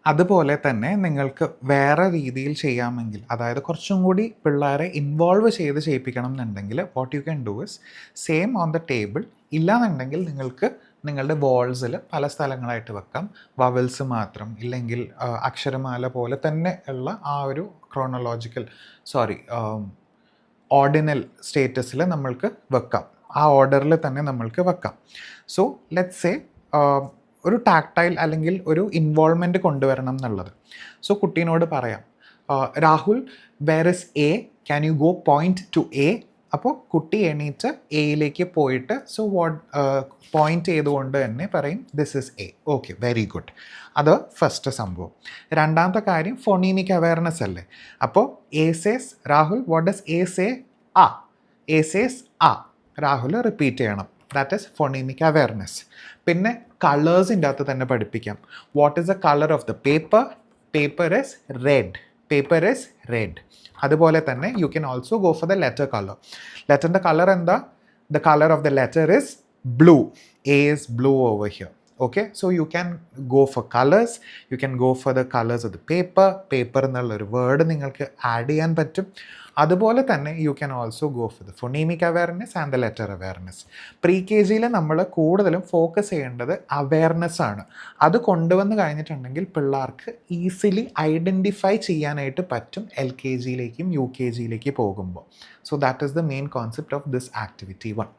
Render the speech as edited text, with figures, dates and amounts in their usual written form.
അതുപോലെ തന്നെ നിങ്ങൾക്ക് വേറെ രീതിയിൽ ചെയ്യാമെങ്കിൽ, അതായത് കുറച്ചും കൂടി പിള്ളേരെ ഇൻവോൾവ് ചെയ്ത് ചെയ്യിപ്പിക്കണം എന്നുണ്ടെങ്കിൽ what you can do is same on the table. ഇല്ലാന്നുണ്ടെങ്കിൽ നിങ്ങൾക്ക് നിങ്ങളുടെ വാൾസിൽ പല സ്ഥലങ്ങളായിട്ട് വെക്കാം. വവൽസ് മാത്രം, ഇല്ലെങ്കിൽ അക്ഷരമാല പോലെ തന്നെ ഉള്ള ആ ഒരു ക്രോണോളോജിക്കൽ ഓർഡിനൽ സ്റ്റേറ്റസിൽ നമ്മൾക്ക് വെക്കാം. ആ ഓർഡറിൽ തന്നെ നമ്മൾക്ക് വെക്കാം. സോ ലെറ്റ്സ് സേ ഒരു ടാക്ടൈൽ അല്ലെങ്കിൽ ഒരു ഇൻവോൾവ്മെൻറ്റ് കൊണ്ടുവരണം എന്നുള്ളത്. സോ കുട്ടീനോട് പറയാം, Rahul where is A, can you go point to A. അപ്പോൾ കുട്ടി എണീറ്റ് എയിലേക്ക് പോയിട്ട് പോയിന്റ് ചെയ്തുകൊണ്ട് തന്നെ പറയും this is A. Okay, very good. അത് ഫസ്റ്റ് സംഭവം. രണ്ടാമത്തെ കാര്യം ഫോണീമിക് അവയർനെസ് അല്ലേ. അപ്പോൾ A says Rahul, what does A say? ആ. എ സേസ് ആ. രാഹുൽ റിപ്പീറ്റ് ചെയ്യണം. That is phonemic awareness. പിന്നെ കളേഴ്സിൻ്റെ അകത്ത് തന്നെ പഠിപ്പിക്കാം. What is the colour of the paper? Paper is red. Paper is red. അതുപോലെ തന്നെ you can also go for the letter colour. ലെറ്ററിൻ്റെ കളർ എന്താ? The colour of the letter is blue. A is blue over here. Okay, so you can go for colours. You can go for the colours of the paper. Paper എന്നുള്ളൊരു word നിങ്ങൾക്ക് add ചെയ്യാൻ പറ്റും. അതുപോലെ തന്നെ you can also go for the phonemic awareness and the letter awareness. Pre K ജിയിൽ നമ്മൾ കൂടുതലും focus ചെയ്യേണ്ടത് അവയർനെസ് ആണ്. അത് കൊണ്ടുവന്ന് കഴിഞ്ഞിട്ടുണ്ടെങ്കിൽ പിള്ളേർക്ക് ഈസിലി ഐഡൻറ്റിഫൈ ചെയ്യാനായിട്ട് പറ്റും എൽ കെ ജിയിലേക്കും യു കെ ജിയിലേക്ക് പോകുമ്പോൾ. So that is the main concept of this activity 1.